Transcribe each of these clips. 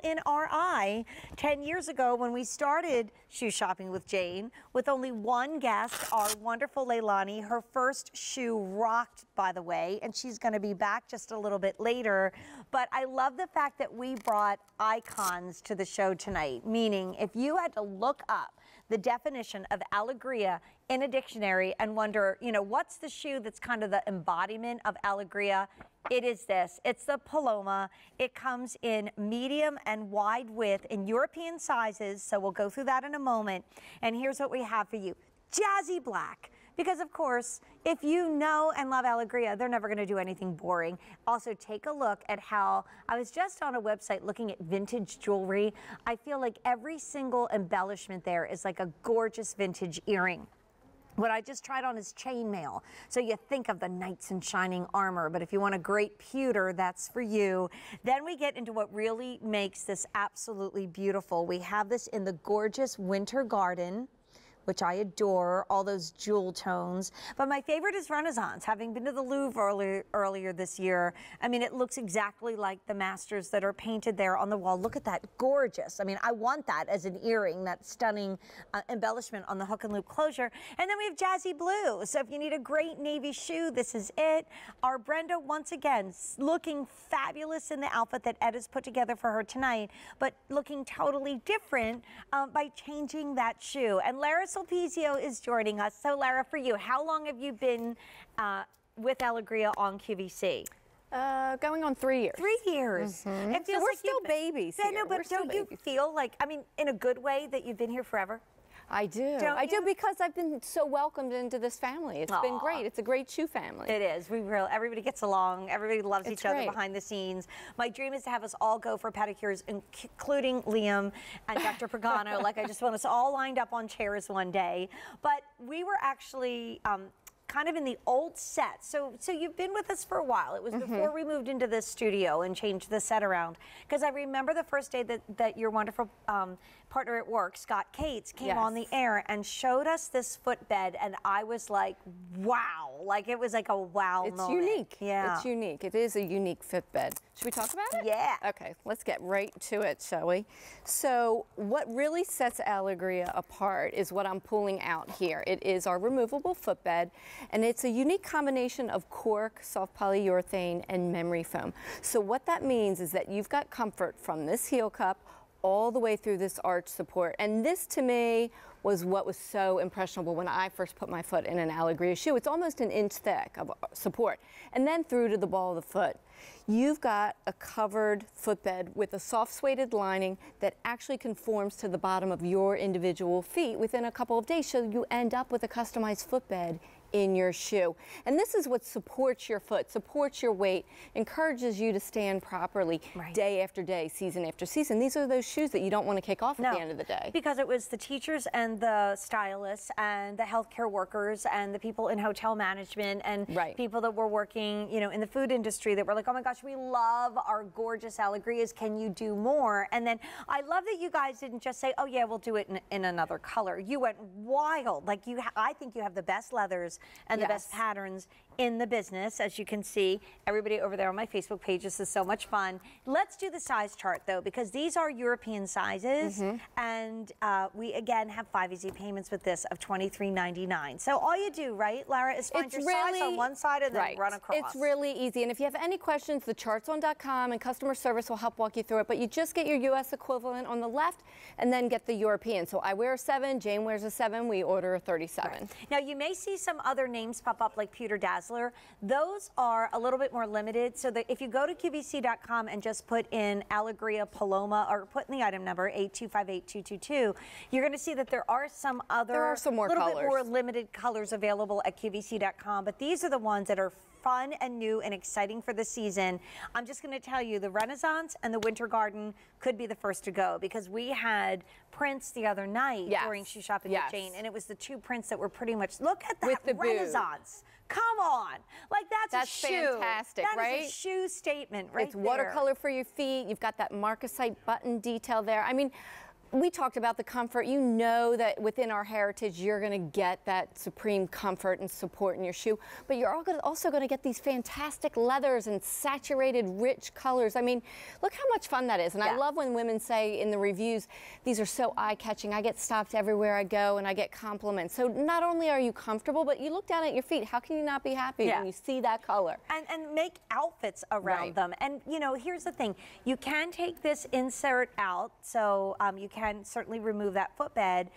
in our eye 10 years ago when we started shoe shopping with Jane with only one guest, our wonderful Leilani. Her first shoe rocked, by the way, and she's going to be back just a little bit later. But I love the fact that we brought icons to the show tonight, meaning if you had to look up the definition of Alegria in a dictionary and wonder, you know, what's the shoe that's kind of the embodiment of Alegria? It is this. It's the Paloma. It comes in medium and wide width in European sizes, so we'll go through that in a moment. And here's what we have for you. Jazzy black. Because, of course, if you know and love Alegria, they're never going to do anything boring. Also, take a look at how, I was just on a website looking at vintage jewelry. I feel like every single embellishment there is like a gorgeous vintage earring. What I just tried on is chainmail. So you think of the knights in shining armor, but if you want a great pewter, that's for you. Then we get into what really makes this absolutely beautiful. We have this in the gorgeous winter garden, which I adore, all those jewel tones. But my favorite is Renaissance. Having been to the Louvre earlier this year, I mean, it looks exactly like the masters that are painted there on the wall. Look at that, gorgeous. I mean, I want that as an earring, that stunning embellishment on the hook and loop closure. And then we have Jazzy Blue. So if you need a great navy shoe, this is it. Our Brenda, once again, looking fabulous in the outfit that Ed has put together for her tonight, but looking totally different by changing that shoe. And Lara Sulpizio is joining us. So Lara, for you, how long have you been with Alegria on QVC? Going on 3 years. 3 years. Mm-hmm. It feels so we're like still babies here. Yeah, no, but don't you feel like, I mean, in a good way, that you've been here forever? I do. I do, because I've been so welcomed into this family. It's been great. It's a great shoe family. It is. Everybody gets along. Everybody loves each other behind the scenes. My dream is to have us all go for pedicures, including Liam and Dr. Pagano. Like, I just want us all lined up on chairs one day. But we were actually kind of in the old set. So you've been with us for a while. It was before we moved into this studio and changed the set around. Because I remember the first day that your wonderful partner at work, Scott Cates, came on the air and showed us this footbed, and I was like, wow. Like, it was like a wow moment. It's unique. Yeah. It's unique. It is a unique footbed. Should we talk about it? Yeah. Okay, let's get right to it, shall we? So what really sets Alegria apart is what I'm pulling out here. It is our removable footbed, and it's a unique combination of cork, soft polyurethane, and memory foam. So what that means is that you've got comfort from this heel cup all the way through this arch support. And this, to me, was what was so impressionable when I first put my foot in an Alegria shoe. It's almost an inch thick of support. And then through to the ball of the foot. You've got a covered footbed with a soft suede lining that actually conforms to the bottom of your individual feet within a couple of days, so you end up with a customized footbed in your shoe. And this is what supports your foot, supports your weight, encourages you to stand properly day after day, season after season. These are those shoes that you don't want to kick off at the end of the day. Because it was the teachers and the stylists and the healthcare workers and the people in hotel management and people that were working, you know, in the food industry that were like, oh my gosh, we love our gorgeous Alegrias. Can you do more? And then I love that you guys didn't just say, oh yeah, we'll do it in another color. You went wild. Like, I think you have the best leathers and the best patterns in the business. As you can see, everybody over there on my Facebook page, this is so much fun. Let's do the size chart though, because these are European sizes, and we again have 5 easy payments with this of $23.99. So all you do, right, Lara, is find your size on one side and then run across. It's really easy, and if you have any questions, the chartson.com and customer service will help walk you through it, but you just get your US equivalent on the left and then get the European. So I wear a 7, Jane wears a 7, we order a 37. Now you may see some other names pop up like Pewter Dazzler. Those are a little bit more limited, so that if you go to QVC.com and just put in Alegria Paloma or put in the item number 8258222, you're going to see that there are some other little bit more limited colors available at QVC.com, but these are the ones that are fun and new and exciting for the season. I'm just going to tell you, the Renaissance and the Winter Garden could be the first to go, because we had prints the other night during shoe shopping with Jane, and it was the 2 prints that were pretty much, look at that with the Renaissance. Come on, like that's a shoe. Fantastic, right? That is a shoe statement, right? It's watercolor for your feet. You've got that marcasite button detail there. I mean, We talked about the comfort. You know that within our heritage, you're going to get that supreme comfort and support in your shoe, but you're also going to get these fantastic leathers and saturated, rich colors. I mean, look how much fun that is. And I love when women say in the reviews, these are so eye-catching. I get stopped everywhere I go and I get compliments. So not only are you comfortable, but you look down at your feet. How can you not be happy when you see that color? And make outfits around them. And you know, here's the thing. You can take this insert out, so you can certainly remove that footbed.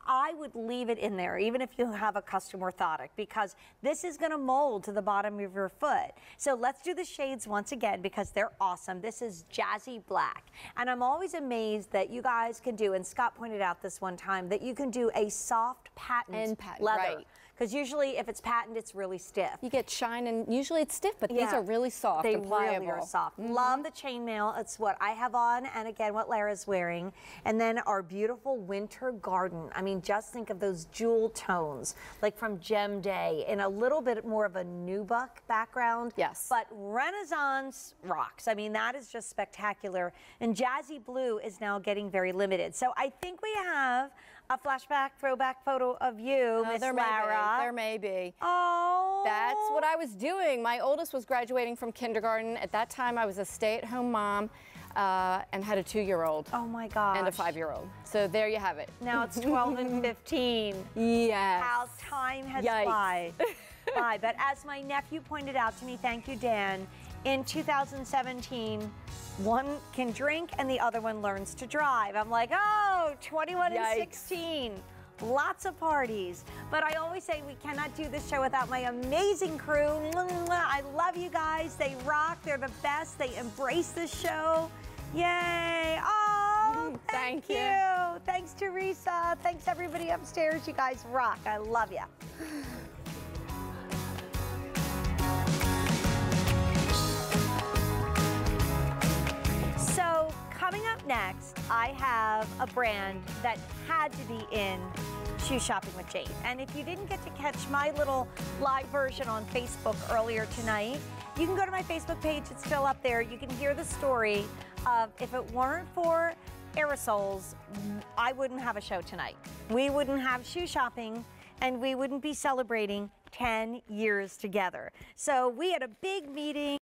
I would leave it in there, even if you have a custom orthotic, because this is going to mold to the bottom of your foot. So let's do the shades once again, because they're awesome. This is Jazzy Black. And I'm always amazed that you guys can do, and Scott pointed out this one time, that you can do a soft patent leather. Because usually if it's patent, it's really stiff. You get shine, and usually it's stiff, but these are really soft and pliable. They really are soft. Love the chainmail. It's what I have on, and again, what Lara's wearing. And then our beautiful winter garden. I mean, just think of those jewel tones, like from Gem Day, in a little bit more of a nubuck background. Yes. But Renaissance rocks. I mean, that is just spectacular. And Jazzy Blue is now getting very limited. So I think we have a flashback, throwback photo of you, Miss Lara. There may be. Oh. That's what I was doing. My oldest was graduating from kindergarten. At that time, I was a stay-at-home mom and had a 2-year-old. Oh my gosh. And a 5-year-old. So there you have it. Now it's 12 and 15. Yes. How time has fly. But as my nephew pointed out to me, thank you, Dan, in 2017, one can drink and the other one learns to drive. I'm like, oh, 21 and 16. Lots of parties. But I always say we cannot do this show without my amazing crew. I love you guys. They rock. They're the best. They embrace this show. Yay. Oh, thank you. Thanks, Teresa. Thanks, everybody upstairs. You guys rock. I love you. So coming up next, I have a brand that had to be in Shoe Shopping with Jane. And if you didn't get to catch my little live version on Facebook earlier tonight, you can go to my Facebook page. It's still up there. You can hear the story of if it weren't for aerosols, I wouldn't have a show tonight. We wouldn't have Shoe Shopping, and we wouldn't be celebrating 10 years together. So we had a big meeting.